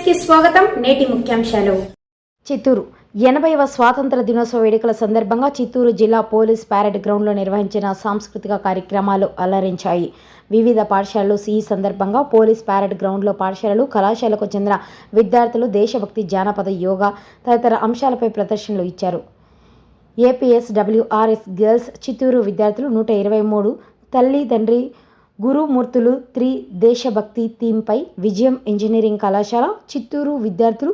కి స్వాగతం. నేటి ముఖ్యాంశాలు. చిత్తూరు 80వ స్వాతంత్ర దినోత్సవ వేడుకల సందర్భంగా చిత్తూరు జిల్లా పోలీస్ పరేడ్ గ్రౌండ్లో నిర్వహించిన సాంస్కృతిక కార్యక్రమాలు అలరించాయి. వివిధ పాఠశాలలు ఈ సందర్భంగా పోలీస్ పరేడ్ గ్రౌండ్లో పాఠశాలలు, కళాశాలకు చెందిన విద్యార్థులు దేశభక్తి, జానపద, యోగా తదితర అంశాలపై ప్రదర్శనలు ఇచ్చారు. ఏపీఎస్డబ్ల్యూఆర్ఎస్ గర్ల్స్ చిత్తూరు విద్యార్థులు 123 తల్లి తండ్రి గురుమూర్తులు దేశభక్తి థీమ్పై, విజయం ఇంజనీరింగ్ కళాశాల చిత్తూరు విద్యార్థులు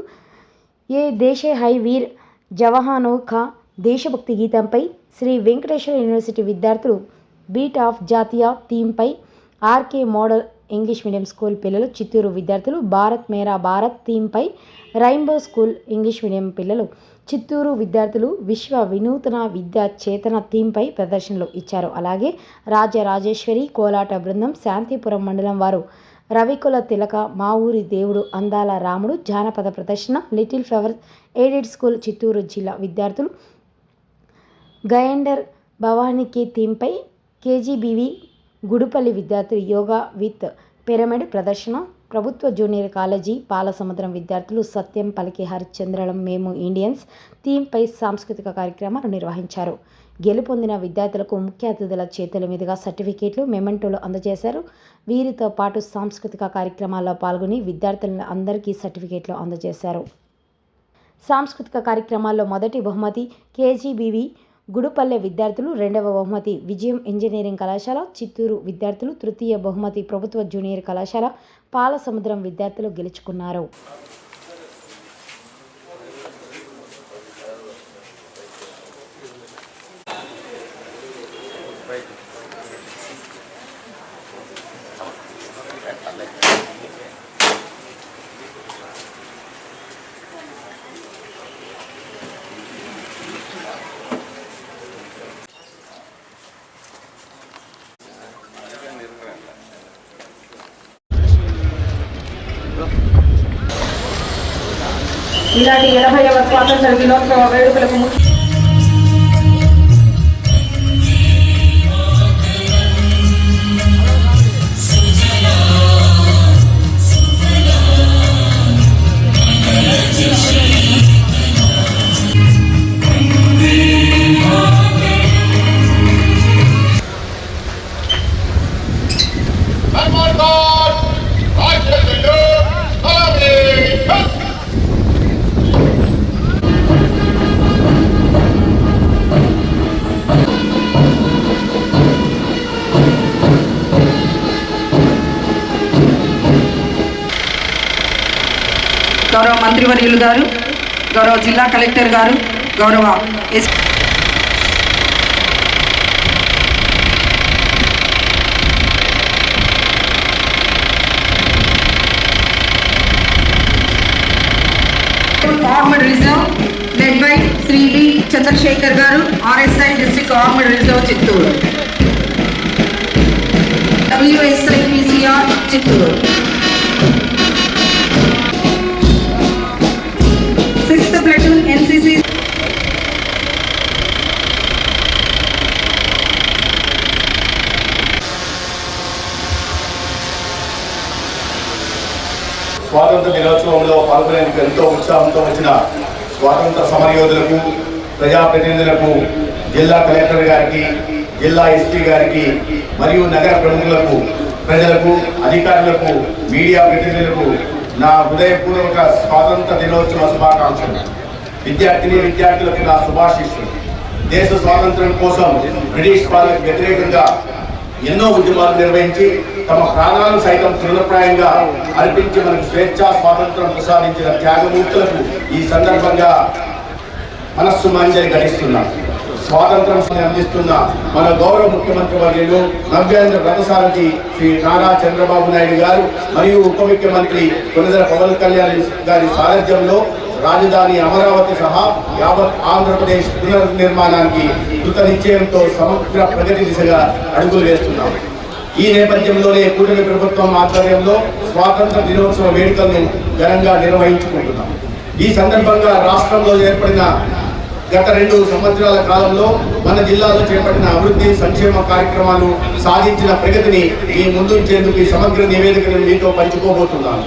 ఏ దేశే హై వీర్ జవానోं का దేశభక్తి గీతంపై, శ్రీ వెంకటేశ్వర యూనివర్సిటీ విద్యార్థులు బీట్ ఆఫ్ జాతీయ థీమ్పై, RK model English medium school పిల్లలు చిత్తూరు విద్యార్థులు భారత్ మేరా భారత్ థీమ్పై, రైన్బో స్కూల్ ఇంగ్లీష్ మీడియం పిల్లలు చిత్తూరు విద్యార్థులు విశ్వ వినూతన విద్యా చేతన థీమ్పై ప్రదర్శనలు ఇచ్చారు. అలాగే రాజరాజేశ్వరి కోలాట బృందం శాంతిపురం మండలం వారు రవికుల తిలక, మా ఊరి దేవుడు, అందాల రాముడు జానపద ప్రదర్శన, little flowers aided school Chittoor జిల్లా విద్యార్థులు గయండర్ భవానీకి థీమ్పై, కేజీబీవి గుడుపల్లి విద్యార్థులు యోగా విత్ పిరమిడ్ ప్రదర్శన, ప్రభుత్వ జూనియర్ కాలేజీ పాలసముద్రం విద్యార్థులు సత్యం పలికి హరిశ్చంద్రలం మేము ఇండియన్స్ థీమ్పై సాంస్కృతిక కార్యక్రమాలు నిర్వహించారు. గెలుపొందిన విద్యార్థులకు ముఖ్య అతిథుల చేతుల మీదుగా సర్టిఫికేట్లు, మెమెంటోలు అందజేశారు. వీరితో పాటు సాంస్కృతిక కార్యక్రమాల్లో పాల్గొని విద్యార్థులను అందరికీ సర్టిఫికేట్లు అందజేశారు. సాంస్కృతిక కార్యక్రమాల్లో మొదటి బహుమతి కేజీబీవి గుడుపల్లె విద్యార్థులు, రెండవ బహుమతి విజయం ఇంజనీరింగ్ కళాశాల చిత్తూరు విద్యార్థులు, తృతీయ బహుమతి ప్రభుత్వ జూనియర్ కళాశాల పాలసముద్రం విద్యార్థులు గెలుచుకున్నారు. ఇలాంటి 80వ స్వాతంత్ర దినోత్సవ వేడుకలకు గౌరవ మంత్రివర్యులు గారు, గౌరవ జిల్లా కలెక్టర్ గారు, గౌరవ armed reserve led by Shri D Chandrasekhar గారు, RSI district armed reserve Chittoor, WSIPCR Chittoor, 6th Platoon NCC, స్వాతంత్ర దినోత్సవంలో పాల్గొనేందుకు ఎంతో ఉత్సాహంతో వచ్చిన స్వాతంత్ర సమరయోధులకు, ప్రజాప్రతినిధులకు, జిల్లా కలెక్టర్ గారికి, జిల్లా ఎస్పీ గారికి మరియు నగర ప్రముఖులకు, ప్రజలకు, అధికారులకు, మీడియా ప్రతినిధులకు నా హృదయపూర్వక స్వాతంత్ర దినోత్సవ శుభాకాంక్షలు. విద్యార్థులకు నా శుభాశీస్సులు. దేశ స్వాతంత్ర్యం కోసం బ్రిటిష్ పాలనకు వ్యతిరేకంగా ఎన్నో ఉద్యమాలు నిర్వహించి తమ ప్రాణాలను సైతం తృణప్రాయంగా అర్పించి మనకు స్వేచ్ఛా స్వాతంత్రం ప్రసాదించిన త్యాగమూర్తులకు ఈ సందర్భంగా మనస్సు మంజరి గడిస్తున్నాం. స్వాతంత్రం అందిస్తున్న మన గౌరవ ముఖ్యమంత్రి వర్యులు నవ్యాంధ్ర రథసారథి శ్రీ నారా చంద్రబాబు నాయుడు గారు మరియు ఉప ముఖ్యమంత్రి కొనిదెల పవన్ కళ్యాణ్ గారి సారథ్యంలో రాజధాని అమరావతి సహా యావత్ ఆంధ్రప్రదేశ్ పునర్నిర్మాణానికి కృత నిశ్చయంతో సమగ్ర ప్రగతి దిశగా అడుగులు వేస్తున్నాం. ఈ నేపథ్యంలోనే కూటమి ప్రభుత్వం ఆధ్వర్యంలో స్వాతంత్ర దినోత్సవ వేడుకలను ఘనంగా నిర్వహించుకుంటున్నాం. ఈ సందర్భంగా రాష్ట్రంలో ఏర్పడిన గత 2 సంవత్సరాల కాలంలో మన జిల్లాలో చేపట్టిన అభివృద్ధి సంక్షేమ కార్యక్రమాలు సాధించిన ప్రగతిని మీ ముందుంచేందుకు ఈ సమగ్ర నివేదికను మీతో పంచుకోబోతున్నాను.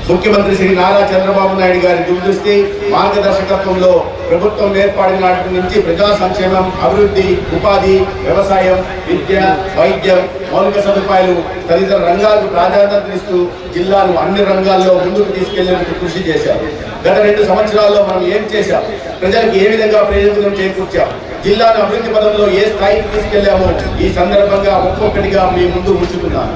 ముఖ్యమంత్రి శ్రీ నారా చంద్రబాబు నాయుడు గారి దూరదృష్టి మార్గదర్శకత్వంలో ప్రభుత్వం ఏర్పడిన నాటి నుంచి ప్రజా సంక్షేమం, అభివృద్ధి, ఉపాధి, వ్యవసాయం, విద్య, వైద్యం, మౌలిక సదుపాయాలు తదితర రంగాలకు ప్రాధాన్యతనిస్తూ జిల్లాను అన్ని రంగాల్లో ముందుకు తీసుకెళ్లేందుకు కృషి చేశారు. గత 2 సంవత్సరాల్లో మనం ఏం చేశాం, ప్రజలకు ఏ విధంగా ప్రయోజనం చేకూర్చాం, జిల్లాను అభివృద్ధి పదంలో ఏ స్థాయికి తీసుకెళ్లామో ఈ సందర్భంగా ఒక్కొక్కటిగా మీ ముందు ఉంచుతున్నాను.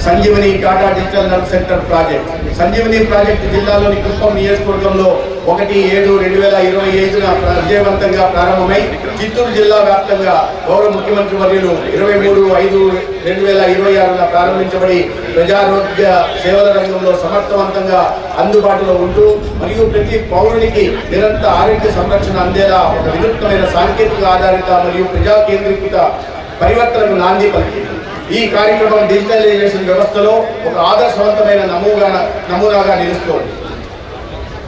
Sanjeevani Tata digital health centre project. Sanjeevani project జిల్లాలోని కుప్పం నియోజకవర్గంలో 1/7/2025 విజయవంతంగా ప్రారంభమై చిత్తూరు జిల్లా వ్యాప్తంగా గౌరవ ముఖ్యమంత్రి వర్యులు 23/5/2026 ప్రారంభించబడి ప్రజారోగ్య సేవల రంగంలో సమర్థవంతంగా అందుబాటులో ఉంటూ మరియు ప్రతి పౌరునికి నిరంతర ఆరోగ్య సంరక్షణ అందేలా ఒక వినూత్నమైన సాంకేతిక ఆధారిత మరియు ప్రజా కేంద్రీకృత పరివర్తనకు నాంది పలికింది. ఈ కార్యక్రమం డిజిటలైజేషన్ వ్యవస్థలో ఒక ఆదర్శవంతమైన నమూనాగా నిలుస్తోంది.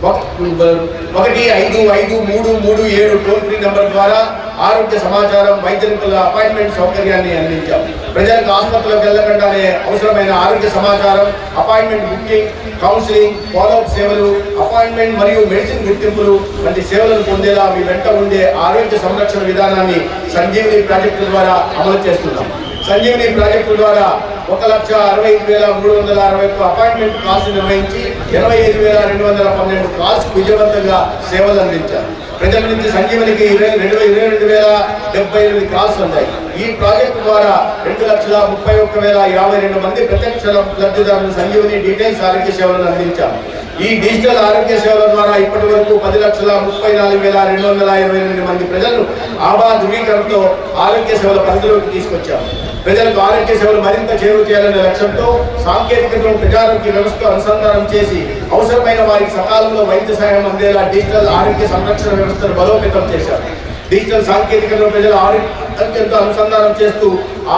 1553337 టోల్ ఫ్రీ నంబర్ ద్వారా ఆరోగ్య సమాచారం, వైద్య నిపుణుల అపాయింట్మెంట్ సౌకర్యాన్ని అందించాం. ప్రజలకు ఆసుపత్రులకు వెళ్లకుండానే అవసరమైన ఆరోగ్య సమాచారం, అపాయింట్మెంట్ బుకింగ్, కౌన్సిలింగ్, ఫాలోఅప్ సేవలు, అపాయింట్మెంట్ మరియు మెడిసిన్ గుర్తింపులు వంటి సేవలను పొందేలా మీ వెంట ఉండే ఆరోగ్య సంరక్షణ విధానాన్ని సంజీవని ప్రాజెక్టు ద్వారా అమలు చేస్తున్నాం. సంజీవని ప్రాజెక్టు ద్వారా 1,65,361 అపాయింట్మెంట్ కాల్స్ నిర్వహించి 25,212 కాల్స్ విజయవంతంగా సేవలు అందించారు. ప్రజల నుంచి సంజీవనికి 22,078 కాల్స్ ఉన్నాయి. ఈ ప్రాజెక్టు ద్వారా 2,31,052 మంది ప్రత్యక్ష లబ్ధిదారులు సంజీవని డీటెయిల్స్ ఆరోగ్య సేవలను అందించారు. ఈ డిజిటల్ ఆరోగ్య సేవల ద్వారా ఇప్పటి వరకు 10,34,228 మంది ప్రజలను ఆభా ధృవీకరణతో ఆరోగ్య సేవల పరిధిలోకి తీసుకొచ్చారు. ప్రజలకు ఆరోగ్య సేవలు మరింత చేరువ చేయాలనే లక్ష్యంతో సాంకేతికతను ప్రజారోగ్య వ్యవస్థ అనుసంధానం చేసి అవసరమైన వారికి సకాలంలో వైద్య సహాయం అందేలా డిజిటల్ ఆరోగ్య సంరక్షణ వ్యవస్థను బలోపేతం చేశారు. డిజిటల్ సాంకేతికతను ప్రజల ఆరోగ్యంతో అనుసంధానం చేస్తూ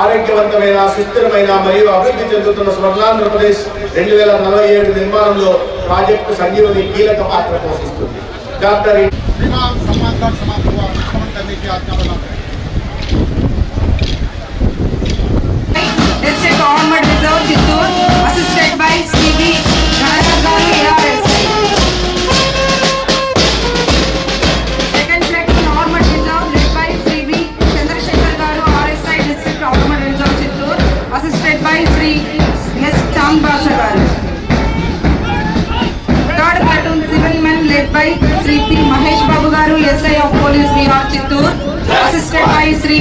ఆరోగ్యవంతమైన, సుస్థిరమైన మరియు అభివృద్ధి చెందుతున్న స్వర్ణాంధ్రప్రదేశ్ 2047 నిర్మాణంలో ప్రాజెక్టు సంజీవని కీలక పాత్ర పోషిస్తుంది. Doctor District Government Reserve Chittoor, assisted by C.B. Ganagaru ARSI. Second Platoon Government Reserve led by C.B. Chandrasekhar Garu RSI District Government Reserve Chittoor, assisted by Sri S. Chand Basha Garu. Third Platoon Civil Men led by Sri P. Mahesh Babu Garu SI of Police Vihar Chittoor, assisted by Sri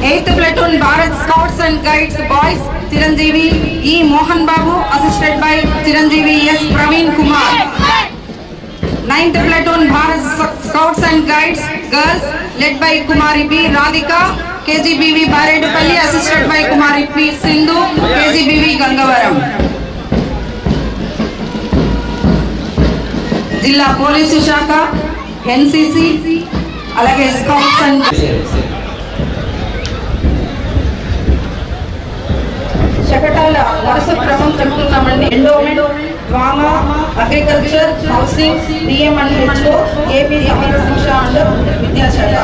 8th Platoon Bharat Scouts and Guides Boys Chiranjeevi E. Mohan Babu, assisted by Chiranjeevi S. Praveen Kumar. 9th Platoon Bharat Scouts and Guides Girls led by Kumari B. Radhika KGBV Baredupalli, assisted by Kumari P. Sindhu KGBV Gangavaram. Jilla Police Shaka NCC alage Scouts and శకటాల వరుస క్రమం చెప్తున్నామండి. Endowment, drama, agriculture, housing, DM and HO, AP Samagra Shiksha and విద్యాశాఖ.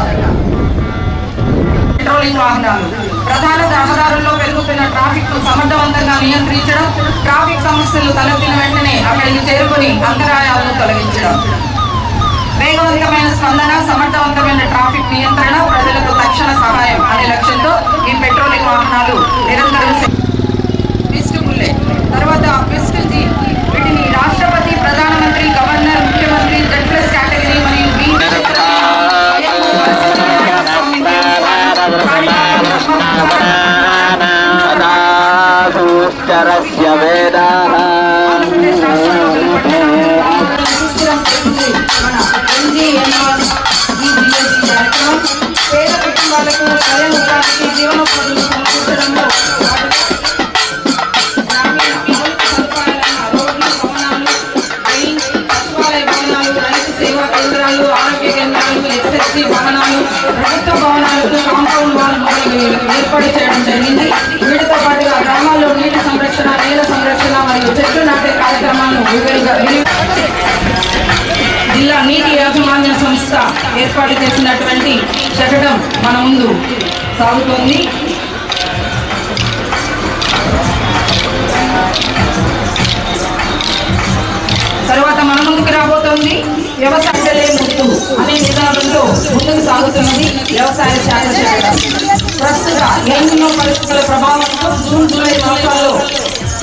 Patrolling వాహనాలు ప్రధాన రహదారుల్లో పెరుగుతున్న traffic ను సమర్థవంతంగా నియంత్రించడం, ట్రాఫిక్ సమస్యలు తలెత్తిన వెంటనే అక్కడికి చేరుకుని అంతరాయాలను తొలగించడం. వేగవంతమైన స్పందన, సమర్థవంతమైన ట్రాఫిక్ నియంత్రణ, ప్రజలకు తక్షణ సహాయం అనే లక్ష్యంతో ఈ పెట్రోలింగ్ వాహనాలు నిరంతరం. తర్వాత బెస్ట్ జీ, వీటిని రాష్ట్రపతి, ప్రధానమంత్రి, గవర్నర్, ముఖ్యమంత్రి, జెడ్ ప్లస్ కేటగిరీ మరియు బి పేద కుటుంబాలకు స్వయం ఉపాధికి జీవనోపాధిని సమకూర్చడంలో ఆరోగ్య కేంద్రాలు, ఎస్ఎస్సి భవనాలు, ప్రభుత్వ భవనాలకు కాంపౌండ్ వాల్ ఏర్పాటు చేయడం జరిగింది. వీటితో పాటుగా గ్రామాల్లో నీటి సంరక్షణ, నేల సంరక్షణ మరియు చెట్లు నాటే కార్యక్రమాలను జిల్లా నీటి యాజమాన్య సంస్థ ఏర్పాటు చేసినటువంటి శకటం మన ముందు సాగుతోంది. తర్వాత మన ముందుకు రాబోతోంది వ్యవసాయ ముద్దు అనే నినాదంతో ముందుకు సాగుతున్నది వ్యవసాయ శాఖ శకటం. ప్రస్తుత ఎన్నో పరిస్థితుల ప్రభావంతో జూన్ జూలై మాసాల్లో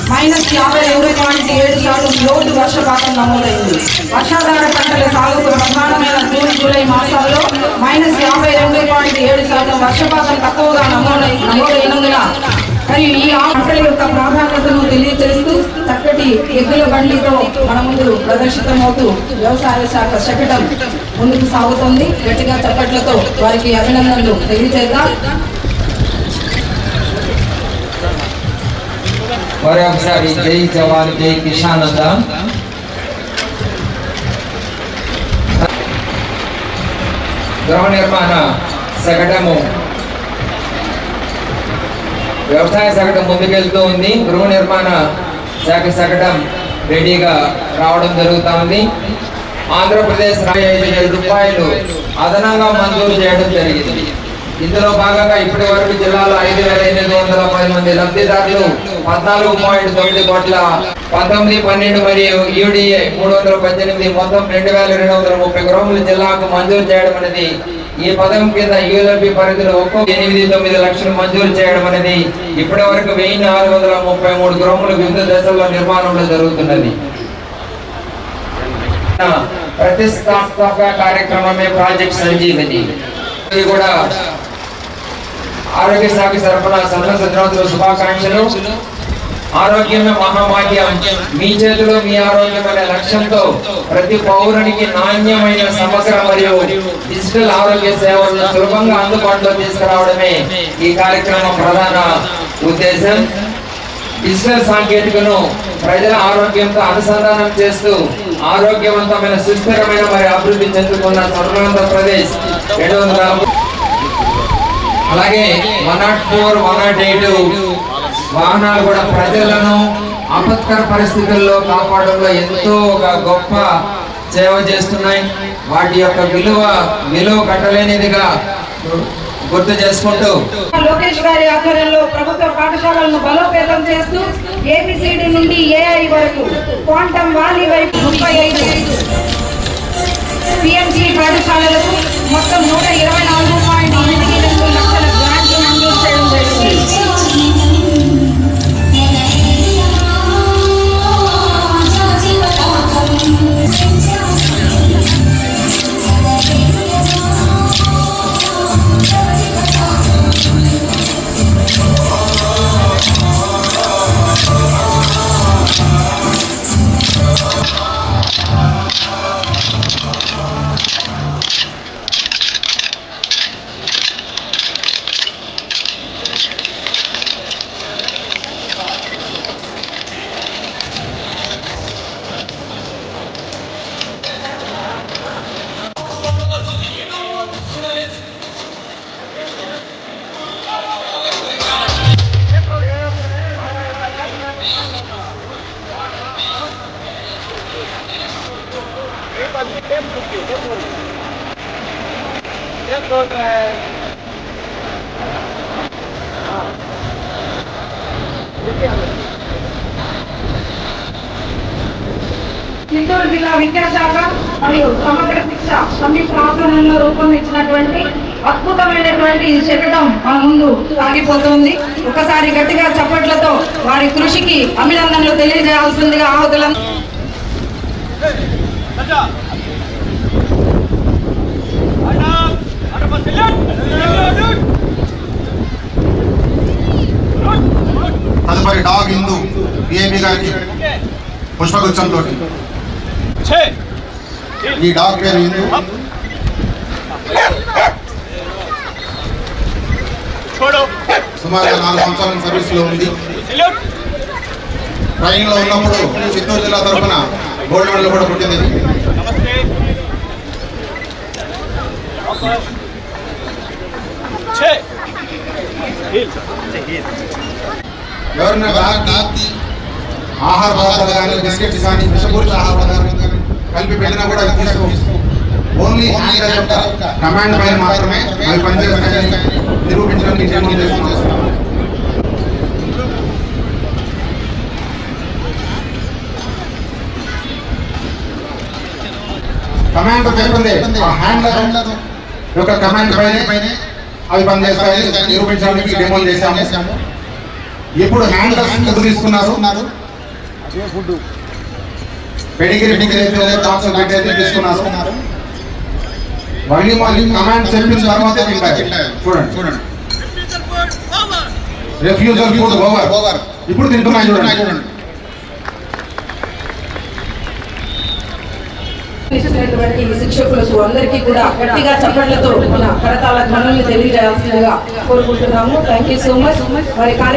-52.7% లోటు వర్షపాతం నమోదైంది. వర్షాధార పంటల సాగుకు ప్రధానమైన జూన్ జూలై మాసాల్లో -52.7% వర్షపాతం తక్కువగా నమోదైనందున మరియు ఈ పంటల యొక్క ప్రాధాన్యతను తెలియజేస్తూ చక్కటి ఎద్దుల బండితో మన ముందు ప్రదర్శితమవుతూ వ్యవసాయ శాఖ శకటం ముందుకు సాగుతోంది. గట్టిగా చప్పట్లతో వారికి అభినందనలు తెలియజేద్దాం. మరొకసారి జై జవాన్ జై కిసాన్ అందాం. గృహ నిర్మాణ శకటము వ్యవసాయ శకటం ముందుకెళ్తూ ఉంది. గృహ నిర్మాణ శాఖ శకటం రెడీగా రావడం జరుగుతూ ఉంది. ఆంధ్రప్రదేశ్ 45,000 రూపాయలు అదనంగా మంజూరు చేయడం జరిగింది. ఇందులో భాగంగా ఇప్పటి వరకు జిల్లాలో 5,810 మంది లబ్ధిదారులు 14.9 కోట్ల 19, 12 మరియు యూడిఏ 318 మొత్తం 2,230 గృహములు జిల్లాకు మంజూరు చేయడం అనేది ఈ పథకం కింద యూఎల్బి పరిధిలో ఒక్కొక్క 8-9 లక్షలు మంజూరు చేయడం అనేది ఇప్పటి వరకు 1,433 గృహములు వివిధ దశల్లో నిర్మాణంలో జరుగుతున్నది. ప్రతిష్టాత్మక కార్యక్రమమే ప్రాజెక్ట్ సంజీవని. ఇది కూడా ఆరోగ్య శాఖ తరఫున సంవత్సరాల శుభాకాంక్షలు. ఆరోగ్యమే మహాభాగ్యం, మీ చేతిలో మీ ఆరోగ్యం అనే లక్ష్యంతో ప్రతి పౌరునికి నాణ్యమైన సమగ్ర మరియు డిజిటల్ ఆరోగ్య సేవలను సులభంగా అందుబాటులో తీసుకురావడమే ఈ కార్యక్రమం ప్రధాన ఉద్దేశం. డిజిటల్ సాంకేతికను ప్రజల ఆరోగ్యంతో అనుసంధానం చేస్తూ ఆరోగ్యవంతమైన సుస్థిరమైన మరియు అభివృద్ధి చెందుతున్న స్వర్ణాంధ్రప్రదేశ్ 200 అలాగే 104, 108 వాహనాలు కూడా ప్రజలను ఆపత్కర పరిస్థితుల్లో కాపాడంలో ఎంతో ఒక గొప్ప సేవ చేస్తున్నాయి. వాటి యొక్క విలువ కట్టలేనిదిగా గుర్తు చేసుకుంటూ లోకేష్ గారి ఆధ్వర్యంలో ప్రభుత్వ పాఠశాలలను బలోపేతం చేస్తూ ఏబిసిడి నుండి ఏఐ వరకు క్వాంటమ్ వాలీ వరకు 35 పిఎంసి పాఠశాలలకు మొత్తం 124.82 లక్షల గ్రాంట్లు మంజూరు చేయడం జరిగింది. చిత్తూరు జిల్లా విద్యాశాఖ మరియు సమగ్ర శిక్ష సంయుక్త ఆధ్వర్యంలో రూపొందించినటువంటి అద్భుతమైనటువంటి ఈ శకటం మన ముందు సాగిపోతుంది. ఒకసారి గట్టిగా చప్పట్లతో వారి కృషికి అభినందనలు తెలియజేయాల్సిందిగా ఆహుతులను తదుపరి డాగ్ హిందూ పిఏబి గారికి పుష్పగుచ్చంతో. ఈ డాగ్ పేరు హిందూ. సుమారుగా 4 సంవత్సరాల సర్వీస్ లో ఉంది. ట్రైనింగ్ లో ఉన్నప్పుడు చిత్తూరు జిల్లా తరఫున గోల్డ్ మెడల్ కూడా పుట్టింది. ఎవరైనా ఆహార పదార్థాలు కానీ బిస్కెట్స్ కానీ విషపూరిత ఆహార పదార్థాలు కానీ కలిపి పెట్టినా కూడా ఓన్లీ హ్యాండ్ యొక్క కమాండ్ పైన మాత్రమే అవి పనిచేస్తాయని నిరూపించడానికి చేస్తున్నాం. కమాండ్ చెప్పింది ఆ హ్యాండ్లర్ యొక్క కమాండ్ పైన అవి పనిచేస్తాయి నిరూపించడానికి డెమో చేశాము. ఇప్పుడు హ్యాండ్లర్స్ ఫుడ్ తీసుకున్నారు, పెడిగిరి తీసుకున్నారు. మళ్ళీ కమాండ్ చెప్పిన తర్వాత చూడండి రిఫ్యూజల్ ఫుడ్ ఓవర్. ఇప్పుడు తింటున్నాయి చూడండి. ఇచ్చినటువంటి శిక్షకులకు అందరికీ కూడా గట్టిగా చప్పట్లతో మన కరతాళ ధ్వనుల్ని తెలియజేయాల్సిందిగా కోరుకుంటున్నాము. Thank you so much. మరి